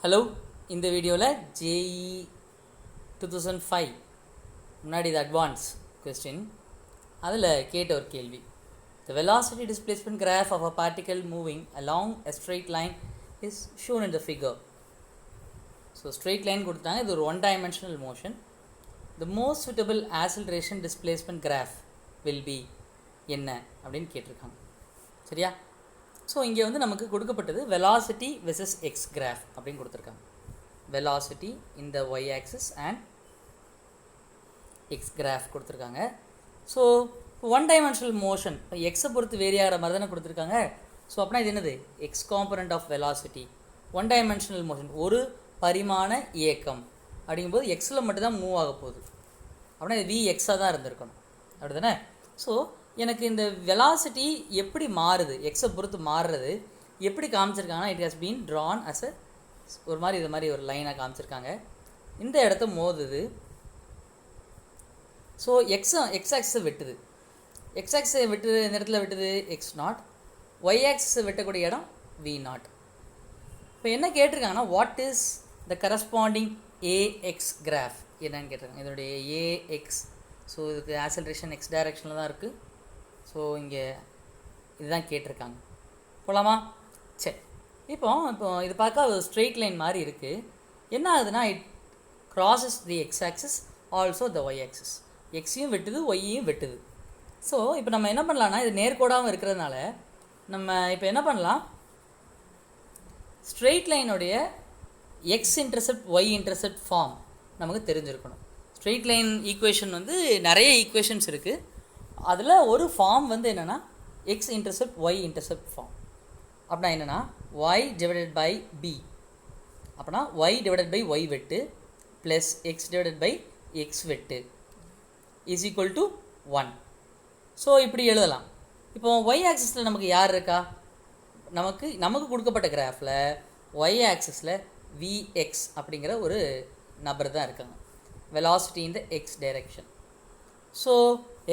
Hello, இந்த வீடியோவில் JEE 2005 முன்னாடி இது அட்வான்ஸ் கொஸ்டின். அதில் கேட்ட ஒரு கேள்வி, the velocity displacement graph of a particle moving along a straight line is shown in the figure. So straight line கொடுத்தாங்க, இது ஒரு one dimensional motion. the most suitable acceleration displacement graph will be என்ன அப்படின்னு கேட்டிருக்காங்க. சரியா? So இங்கே வந்து நமக்கு கொடுக்கப்பட்டது வெலாசிட்டி வெர்சஸ் எக்ஸ் கிராஃப் அப்படின்னு கொடுத்துருக்காங்க. வெலாசிட்டி இந்த Y axis and X graph கொடுத்துருக்காங்க. ஸோ ஒன் டைமென்ஷனல் மோஷன் இப்போ எக்ஸை பொறுத்து வேரி ஆகிற மாதிரி தானே கொடுத்துருக்காங்க. ஸோ அப்படின்னா இது என்னது? X component of velocity. One dimensional motion ஒரு பரிமாண இயக்கம் அப்படிங்கும்போது எக்ஸில் மட்டும்தான் மூவ் ஆக போகுது. அப்படின்னா இது விஎக்ஸாக தான் இருந்திருக்கணும், அப்படி தானே? ஸோ எனக்கு இந்த வெலாசிட்டி எப்படி மாறுது, எக்ஸை பொறுத்து மாறுறது எப்படி காமிச்சிருக்காங்கன்னா, it has been drawn as a ஒரு மாதிரி இது மாதிரி ஒரு லைனாக காமிச்சிருக்காங்க. இந்த இடத்த மோதுது. ஸோ எக்ஸ் ஆக்ஸை வெட்டுது. எக்ஸ் ஆக்ஸை வெட்டுது, இந்த இடத்துல வெட்டுது எக்ஸ் நாட். ஒய் ஆக்ஸை வெட்டக்கூடிய இடம் வி நாட். இப்போ என்ன கேட்டிருக்காங்கன்னா, what is the corresponding a x graph என்னன்னு கேட்டிருக்காங்க. இதனுடைய ஏஎக்ஸ், ஸோ இதுக்கு ஆக்சலரேஷன் எக்ஸ் டைரக்ஷனில் தான் இருக்குது. ஸோ இங்கே இதுதான் கேட்டிருக்காங்க. போகலாமா? சரி, இப்போ இது பார்க்க ஒரு ஸ்ட்ரெயிட் லைன் மாதிரி இருக்குது. என்ன ஆகுதுன்னா, it crosses the x axis also the y axis. எக்ஸையும் வெட்டுது, ஒய்யையும் வெட்டுது. ஸோ இப்போ நம்ம என்ன பண்ணலான்னா, இது நேர்கோடாகவும் இருக்கிறதுனால நம்ம இப்போ என்ன பண்ணலாம், ஸ்ட்ரெயிட் லைனுடைய x intercept Y intercept form நமக்கு தெரிஞ்சிருக்கணும். ஸ்ட்ரெயிட் லைன் ஈக்குவேஷன் வந்து நிறைய ஈக்குவேஷன்ஸ் இருக்குது. அதில் ஒரு ஃபார்ம் வந்து என்னென்னா X intercept Y intercept form. அப்படின்னா என்னென்னா ஒய் டிவைடட் பை பி, அப்படின்னா ஒய் டிவைடட் பை ஒய் வெட்டு plus X divided by X வெட்டு இஸ் ஈக்குவல் டு 1. ஸோ இப்படி எழுதலாம். இப்போ ஒய் ஆக்சிஸில் நமக்கு யார் இருக்கா? நமக்கு கொடுக்கப்பட்ட கிராஃபில் ஒய் ஆக்சிஸில் விஎக்ஸ் அப்படிங்கிற ஒரு நபர் தான் இருக்காங்க. Velocity in the x direction. So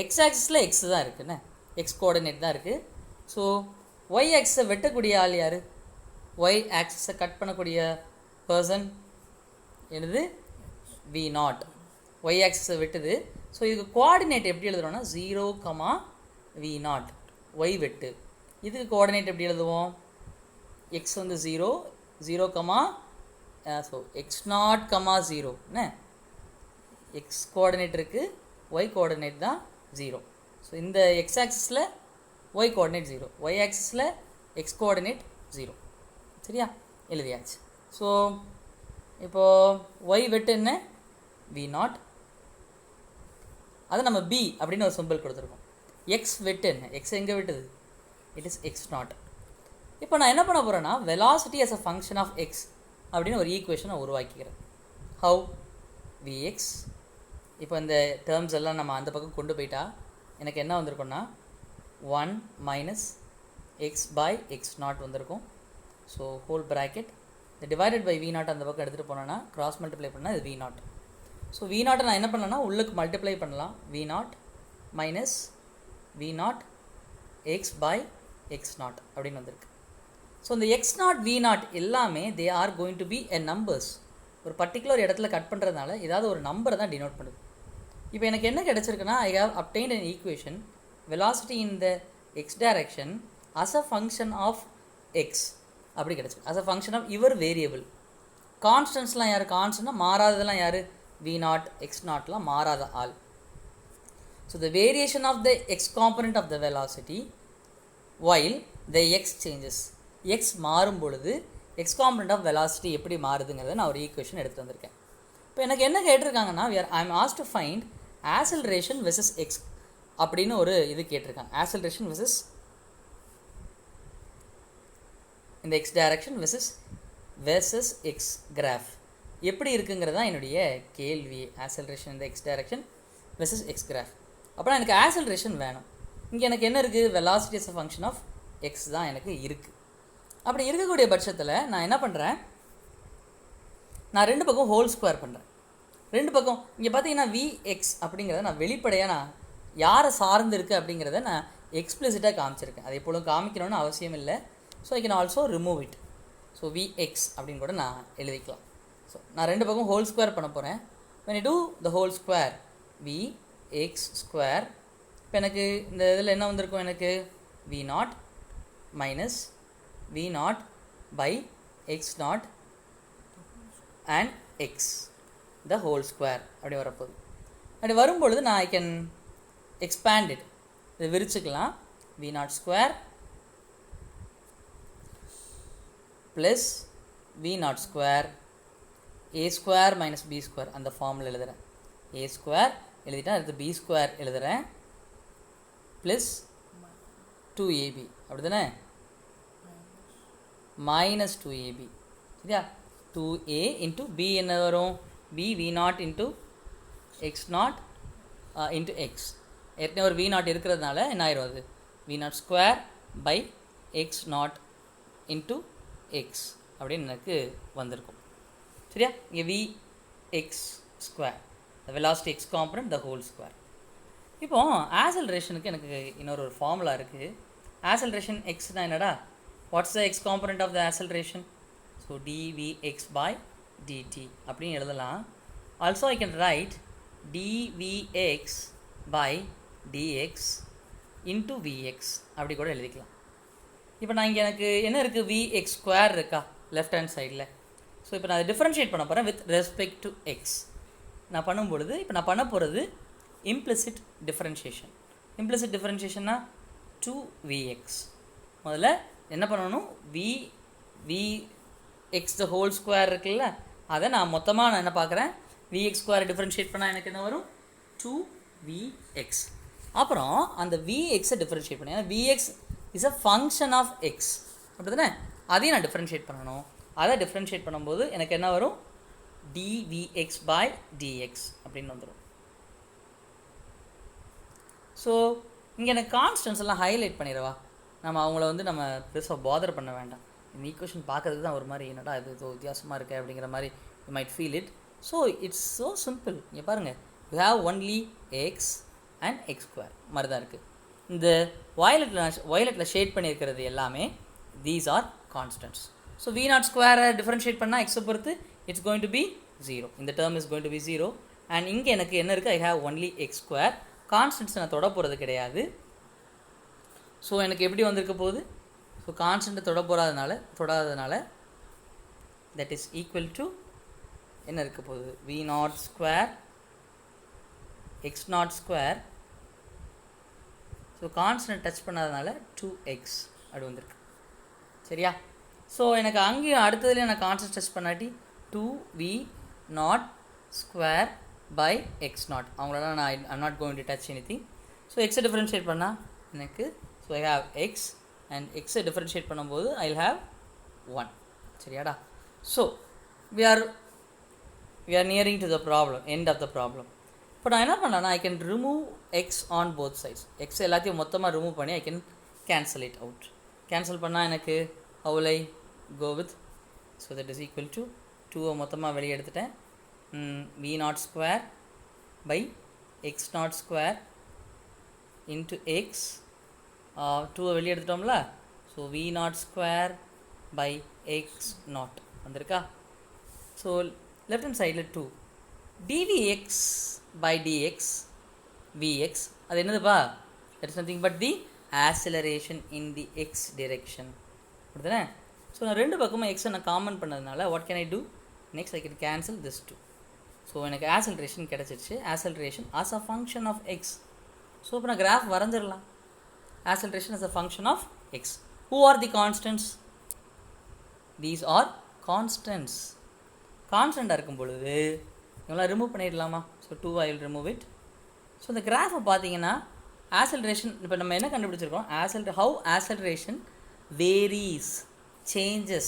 x ஆக்சிஸில் எக்ஸ் தான் இருக்குண்ணே, எக்ஸ் கோஆர்டினேட் தான் இருக்குது. ஸோ ஒய் ஆக்ஸை வெட்டக்கூடிய ஆள் யார்? ஒய் ஆக்சிஸை கட் பண்ணக்கூடிய பர்சன் என்னது? V naught. ஒய் ஆக்சிஸை வெட்டுது. ஸோ இதுக்கு கோஆர்டினேட் எப்படி எழுதுறோம்னா 0, வி நாட். ஒய் வெட்டு. இதுக்கு கோஆர்டினேட் எப்படி எழுதுவோம்? எக்ஸ் வந்து 0, ஸோ எக்ஸ் நாட், 0 என்ன? எக்ஸ் கோஆர்டினேட் இருக்குது, ஒய் கோஆர்டினேட் தான் 0. ஸோ இந்த எக்ஸ் ஆக்சிஸில் ஒய் கோஆர்டினேட் 0, ஒய் ஆக்சிஸில் எக்ஸ் கோஆர்டினேட் 0. சரியா? எழுதியாச்சு. ஸோ இப்போது ஒய் வெட்டு என்ன? V naught. அது நம்ம பி அப்படின்னு ஒரு சிம்பிள் கொடுத்துருக்கோம். எக்ஸ் வெட்டு என்ன? எக்ஸ் எங்கே வெட்டுது? It is x naught. இப்போ நான் என்ன பண்ண போகிறேன்னா, velocity as a function of x அப்படின்னு ஒரு ஈக்குவேஷனை உருவாக்கிக்கிறேன். ஹவு? விஎக்ஸ். இப்போ இந்த டேர்ம்ஸ் எல்லாம் நம்ம அந்த பக்கம் கொண்டு போயிட்டா எனக்கு என்ன வந்திருக்கும்னா 1 minus X by X naught வந்திருக்கும். ஸோ ஹோல் ப்ராக்கெட் இந்த டிவைடட் பை வி நாட் அந்த பக்கம் எடுத்துகிட்டு போனோன்னா கிராஸ் மல்டிப்ளை பண்ணால் இது வி நாட். ஸோ வி நாட்டை நான் என்ன பண்ணேன்னா உள்ளுக்கு மல்டிப்ளை பண்ணலாம். V naught minus V naught X by X naught அப்படின்னு வந்திருக்கு. ஸோ இந்த எக்ஸ் நாட் வி நாட் எல்லாமே they are going to be a numbers. ஒரு பர்டிகுலர் இடத்துல கட் பண்ணுறதுனால ஏதாவது ஒரு நம்பரை தான் டினோட் பண்ணுது. இப்போ எனக்கு என்ன கிடச்சிருக்குன்னா, I have obtained an equation velocity in the x direction as a function of x அப்படி கிடச்சிருக்கு. As a function of your variable. கான்ஸ்டன்ட்ஸ்லாம் யார்? கான்ஸ்டன்ட்னா மாறாததெல்லாம் யார்? வி நாட், எக்ஸ் நாட்லாம் மாறாத ஆள். So the variation of the X component of the velocity while the X changes. X மாறும் பொழுது எக்ஸ் காம்பனண்ட் ஆஃப் வெலாசிட்டி எப்படி மாறுதுங்கிறத நான் ஒரு ஈக்குவேஷன் எடுத்து வந்திருக்கேன். இப்போ எனக்கு என்ன கேட்டிருக்காங்கன்னா, I am asked to find acceleration versus x அப்படின்னு ஒரு இது கேட்டிருக்காங்க. ஆக்சலரேஷன் இந்த x direction versus x graph எப்படி இருக்குங்கிறதா என்னுடைய கேள்வி. ஆக்சலரேஷன் இந்த x direction versus x graph. அப்புறம் எனக்கு ஆக்சலரேஷன் வேணும். இங்கே எனக்கு என்ன இருக்குது? Velocity as a function of x தான் எனக்கு இருக்குது. அப்படி இருக்கக்கூடிய பட்சத்தில் நான் என்ன பண்ணுறேன், நான் ரெண்டு பக்கம் ஹோல் ஸ்கொயர் பண்ணுறேன். ரெண்டு பக்கம் இங்கே பார்த்தீங்கன்னா விஎக்ஸ் அப்படிங்கிறத நான் வெளிப்படையாக நான் யாரை சார்ந்து இருக்குது அப்படிங்கிறத நான் எக்ஸ்பிளிசிட்டாக காமிச்சிருக்கேன். அதை எப்பொழுதும் காமிக்கணும்னு அவசியம் இல்லை. So I can also remove it. So vx அப்படின்னு கூட நான் எழுதிக்கலாம். ஸோ நான் ரெண்டு பக்கம் ஹோல் ஸ்கொயர் பண்ண போகிறேன். when I do the whole square vx square, இப்போ எனக்கு இந்த இதில் என்ன வந்திருக்கும், எனக்கு v0 minus v0 by x0 and x the whole square அப்படி வரப்போகுது. அப்படி வரும்பொழுது நான் ஐ கேன் எக்ஸ்பேண்ட் இட், இதை விரிச்சுக்கலாம். v0 square plus v0 square a square minus b square அந்த ஃபார்மில் எழுதுகிறேன். a ஸ்கொயர் எழுதிட்டேன், அடுத்து b ஸ்கொயர் எழுதுகிறேன் ப்ளஸ் 2ab அப்படி தானே, மைனஸ் 2ab. சரியா, 2a இன்ட்டு b என்ன வரும், b v0 into x0 into x. ஏற்கனவே ஒரு v0 இருக்கிறதுனால என்ன ஆயிரும், அது v0 square by x0 into x அப்படின்னு எனக்கு வந்திருக்கும். சரியா, இங்கே vx square the velocity x component the whole square. இப்போ ஆசலரேஷனுக்கு எனக்கு இன்னொரு ஃபார்முலா இருக்குது. ஆசலரேஷன் எக்ஸ்னா என்னடா, what's the X component of the acceleration, so dvx by dt அப்படின்னு எழுதலாம். Also I can write dvx by dx into vx அப்படி கூட எழுதிக்கலாம். இப்போ நான் இங்கே எனக்கு என்ன இருக்குது, vx ஸ்கொயர் இருக்கா லெஃப்ட் ஹேண்ட் சைடில். ஸோ இப்போ நான் அதை டிஃப்ரென்ஷியேட் பண்ண போகிறேன் வித் ரெஸ்பெக்ட் டு எக்ஸ். நான் பண்ணும்பொழுது இப்போ நான் பண்ண போகிறது implicit differentiation. implicit differentiationனா 2vx. முதல்ல என்ன பண்ணணும், vx the whole square இருக்குல்ல, அதை நான் மொத்தமாக நான் என்ன பார்க்குறேன், vx ஸ்கொயர் டிஃப்ரென்ஷியேட் பண்ணால் எனக்கு என்ன வரும், 2vx. அப்புறம் அந்த vxை டிஃப்ரென்ஷியேட் பண்ணேன், vx is a function of x அப்படி தானே, அதையும் நான் டிஃப்ரென்ஷியேட் பண்ணணும். அதை டிஃப்ரென்ஷியேட் பண்ணும்போது எனக்கு என்ன வரும், dvx by dx அப்படின்னு வந்துடும். ஸோ இங்கே எனக்கு கான்ஸ்டன்ஸ் எல்லாம் ஹைலைட் பண்ணிடுவா, நம்ம அவங்கள வந்து நம்ம பெருசாக பாதர் பண்ண வேண்டாம். இந்த ஈக்குவேஷன் பார்க்குறதுக்கு தான் ஒரு மாதிரி என்னடா இது வித்தியாசமாக இருக்குது அப்படிங்கிற மாதிரி you might feel it. So it's so simple. இங்கே பாருங்கள், you have only X and X square மாதிரி தான் இருக்குது. இந்த வயலட்டில் ஷேட் பண்ணியிருக்கிறது எல்லாமே these are constants. So v0 ஸ்கொயரை டிஃப்ரென்ஷியேட் பண்ணால் எக்ஸை பொறுத்து இட்ஸ் கோயிங் டு பி 0. இந்த term is going to be 0. And இங்கே எனக்கு என்ன இருக்குது, I have only x square. Constants நான் தொட போகிறது கிடையாது. ஸோ எனக்கு எப்படி வந்திருக்க போகுது, ஸோ கான்ஸ்டன்ட்டை தொடாததுனால தட் இஸ் ஈக்குவல் டு என்ன இருக்க போகுது, v0 square x0 square. So constant touch பண்ணாததுனால 2x அப்படி வந்திருக்கு. சரியா, ஸோ எனக்கு அங்கேயும் அடுத்ததுலேயும் நான் கான்ஸ்டன்ட் டச் பண்ணாட்டி 2v0 ஸ்கொயர் by x0 அவங்களெல்லாம் நான் I'm not going to touch anything. So எக்ஸை டிஃப்ரென்ஷியேட் பண்ணால் எனக்கு, so I have x and எக்ஸை டிஃப்ரென்ஷியேட் பண்ணும்போது ஐ ஹாவ் 1. சரியாடா, so we are nearing to the problem, end of the problem. இப்போ நான் என்ன பண்ணலான்னா, I can remove X on both sides. X எல்லாத்தையும் மொத்தமாக ரிமூவ் பண்ணி I can cancel it out. Cancel பண்ணால் எனக்கு how will I go with, so that is equal to 2 மொத்தமாக வெளியே எடுத்துட்டேன், v0 square by x0 square into X. 2 வெளியே எடுத்துட்டோம்ல, so v0 square by x0 வந்திருக்கா. ஸோ லெஃப்ட் ஹேண்ட் சைடில் 2 dvx by dx vx, அது என்னதுப்பா, that is nothing but the acceleration in the x direction அப்படி தானே. ஸோ நான் ரெண்டு பக்கமும் எக்ஸை நான் காமன் பண்ணதுனால what can I do, next I can cancel this 2. So எனக்கு ஆக்சலரேஷன் கிடச்சிருச்சு, acceleration as a function of x. So இப்போ நான் கிராஃப் வரைஞ்சிடலாம், acceleration as a function of x. Who are the constants? These are constants. கான்ஸ்டண்ட்டாக இருக்கும் பொழுது இவங்களாம் remove பண்ணிடலாமா, so 2 I will remove it. So இந்த கிராஃபை பார்த்தீங்கன்னா ஆக்சலரேஷன் இப்போ நம்ம என்ன கண்டுபிடிச்சிருக்கோம், how acceleration varies, changes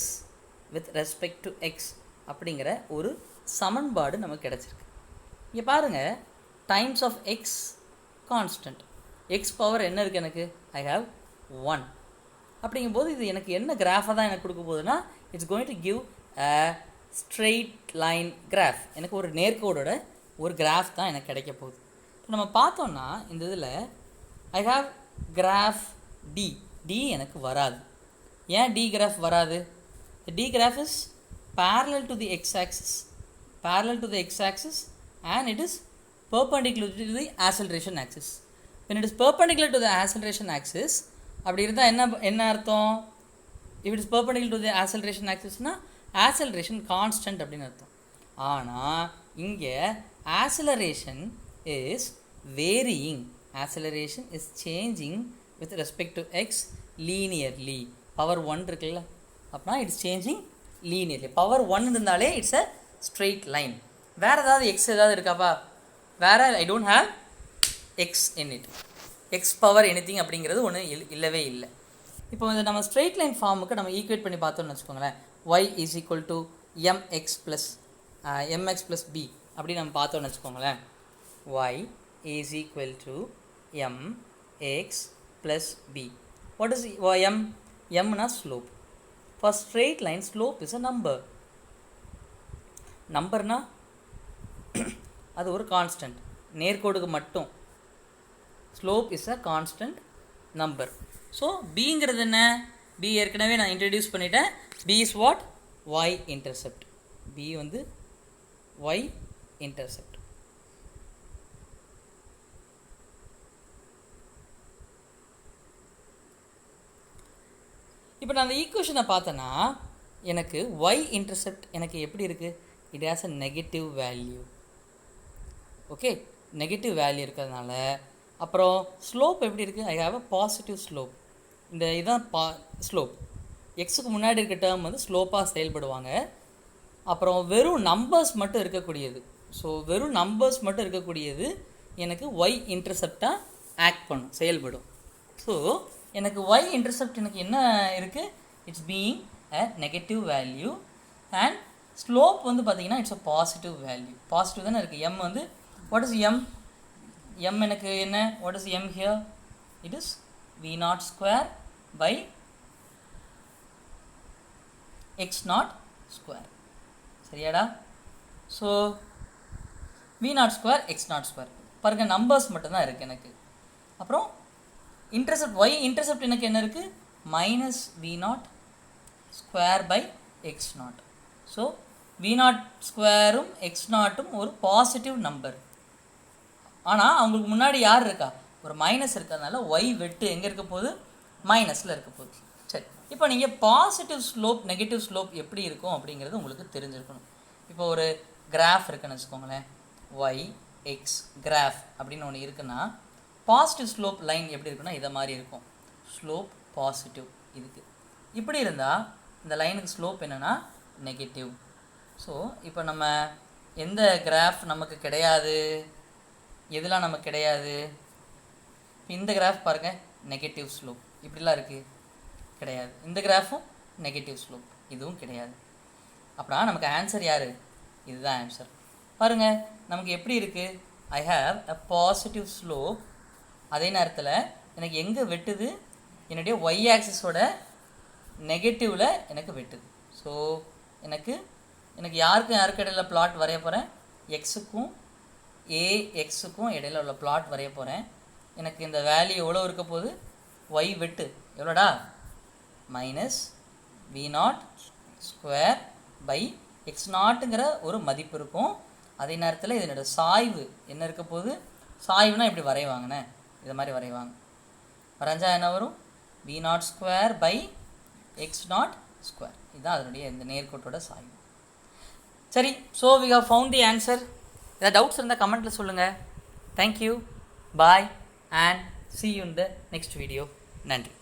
with respect to x அப்படிங்கிற ஒரு சமன்பாடு நமக்கு கிடச்சிருக்கு. இங்கே பாருங்கள், times of X constant, X power என்ன இருக்குது எனக்கு, ஐ ஹாவ் 1. அப்படிங்கும்போது இது எனக்கு என்ன கிராஃபாக தான் எனக்கு கொடுக்க போகுதுன்னா, it's going to give a straight line graph. எனக்கு ஒரு நேர்கோடோட ஒரு கிராஃப் தான் எனக்கு கிடைக்க போகுது. இப்போ நம்ம பார்த்தோம்னா இந்த இதில் ஐ ஹாவ் கிராஃப் டி எனக்கு வராது. ஏன் டி கிராஃப் வராது, The D graph is parallel to the x-axis, and it is perpendicular to the acceleration axis. When it is perpendicular to the acceleration axis, அப்படி இருந்தால் என்ன அர்த்தம்? If it is perpendicular to the acceleration axis னா acceleration constant அப்படின்னு அர்த்தம். ஆனால் இங்கே acceleration is varying, acceleration is changing with respect to x linearly. power 1 இருக்குல்ல, அப்படின்னா இட்ஸ் சேஞ்சிங் லீனியர்லி. பவர் 1 இருந்தாலே இட்ஸ் அ ஸ்ட்ரெயிட் லைன். வேறு ஏதாவது எக்ஸ் ஏதாவது இருக்காப்பா? வேறு I don't have X in it. X power anything அப்படிங்கிறது ஒன்று இல்லவே இல்லை. இப்போ வந்து நம்ம ஸ்ட்ரெயிட் லைன் ஃபார்முக்கு நம்ம ஈக்குவேட் பண்ணி பார்த்தோம்னு வச்சுக்கோங்களேன். y is equal to mx plus b அப்படி நம்ம பார்த்தோம்னு வச்சுக்கோங்களேன். y is equal to mx plus b. What is m? mனா slope. For straight line, slope is a number. நம்பர்னா அது ஒரு கான்ஸ்டன்ட். நேர்கோடுக்கு மட்டும் slope is a constant number. So பிங்கிறது என்ன? பி ஏற்கனவே நான் இன்ட்ரடியூஸ் பண்ணிட்டேன். B is what? Y intercept. B வந்து ஒய் இன்டர்செப்ட். இப்போ நான் அந்த ஈக்குவேஷனை பார்த்தேன்னா எனக்கு y இன்டர்செப்ட் எனக்கு எப்படி இருக்குது? It has a negative value. Okay, negative value இருக்கிறதுனால அப்புறம் ஸ்லோப் எப்படி இருக்குது? I have a positive slope. இந்த இதுதான் ஸ்லோப். எக்ஸுக்கு முன்னாடி இருக்க டேர்ம் வந்து ஸ்லோப்பாக செயல்படுவாங்க. அப்புறம் வெறும் நம்பர்ஸ் மட்டும் இருக்கக்கூடியது. ஸோ வெறும் நம்பர்ஸ் மட்டும் இருக்கக்கூடியது எனக்கு y இன்டர்செப்டாக ஆக்ட் பண்ணும், செயல்படும். ஸோ எனக்கு y இன்டர்செப்ட் எனக்கு என்ன இருக்குது? It's being a negative value and slope வந்து பார்த்தீங்கன்னா it's a positive value. Positive தானே இருக்குது. m வந்து வாட் இஸ் m? m எனக்கு என்ன? What is m here? It is v0 square by x0 square. சரியாடா? So v0 square x0 square. பாருங்கள், numbers மட்டும்தான் இருக்குது எனக்கு. அப்புறம் இன்டர்செப்ட் y இன்டர்செப்ட் எனக்கு என்ன இருக்குது? Minus v0 square by x0. So v0 ஸ்கொயரும் x0ம் ஒரு பாசிட்டிவ் நம்பர். ஆனால் அவங்களுக்கு முன்னாடி யார் இருக்கா? ஒரு மைனஸ் இருக்கிறதுனால y வெட்டு எங்கே இருக்க போகுது? மைனஸில் இருக்க போகுது. சரி, இப்போ நீங்கள் பாசிட்டிவ் ஸ்லோப் நெகட்டிவ் ஸ்லோப் எப்படி இருக்கும் அப்படிங்கிறது உங்களுக்கு தெரிஞ்சிருக்கணும். இப்போ ஒரு கிராஃப் இருக்குன்னு வச்சுக்கோங்களேன். y x கிராஃப் அப்படின்னு ஒன்று இருக்குன்னா பாசிட்டிவ் ஸ்லோப் லைன் எப்படி இருக்குன்னா இதை மாதிரி இருக்கும். ஸ்லோப் பாசிட்டிவ் இதுக்கு. இப்படி இருந்தால் இந்த லைனுக்கு ஸ்லோப் என்னென்னா நெகட்டிவ். ஸோ இப்போ நம்ம எந்த கிராஃப் நமக்கு கிடையாது? எதெல்லாம் நமக்கு கிடையாது? இந்த கிராஃப் பாருங்கள், நெகட்டிவ் ஸ்லோப் இப்படிலாம் இருக்குது, கிடையாது. இந்த கிராஃபும் நெகட்டிவ் ஸ்லோப், இதுவும் கிடையாது. அப்படின்னா நமக்கு ஆன்சர் யார்? இதுதான் ஆன்சர். பாருங்கள், நமக்கு எப்படி இருக்குது? I have a positive slope. அதே நேரத்தில் எனக்கு எங்கே வெட்டுது? என்னுடைய ஒய் ஆக்சிஸோட நெகட்டிவில் எனக்கு வெட்டுது. ஸோ எனக்கு யாருக்கு இடையில பிளாட் வரைய போகிறேன்? எக்ஸுக்கும் ஏஎக்ஸுக்கும் இடையில உள்ள பிளாட் வரைய போகிறேன். எனக்கு இந்த வேல்யூ எவ்வளோ இருக்க போகுது? ஒய் வெட்டு எவ்வளோடா? மைனஸ் v0 ஸ்கொயர் பை x0ங்கிற ஒரு மதிப்பு இருக்கும். அதே நேரத்தில் இதனோட சாய்வு என்ன இருக்க போகுது? சாய்வுனா இப்படி வரைவாங்கண்ணே, இதை மாதிரி வரைவாங்க. வரைஞ்சா என்ன வரும்? v0 square by x0 square. இதுதான் அதனுடைய இந்த நேர்கோட்டோட சாய்வு. சரி, so we have found the answer. ஏதாவது டவுட்ஸ் இருந்தால் கமெண்ட்டில் சொல்லுங்கள். Thank you, bye and see you in the next video. நன்றி.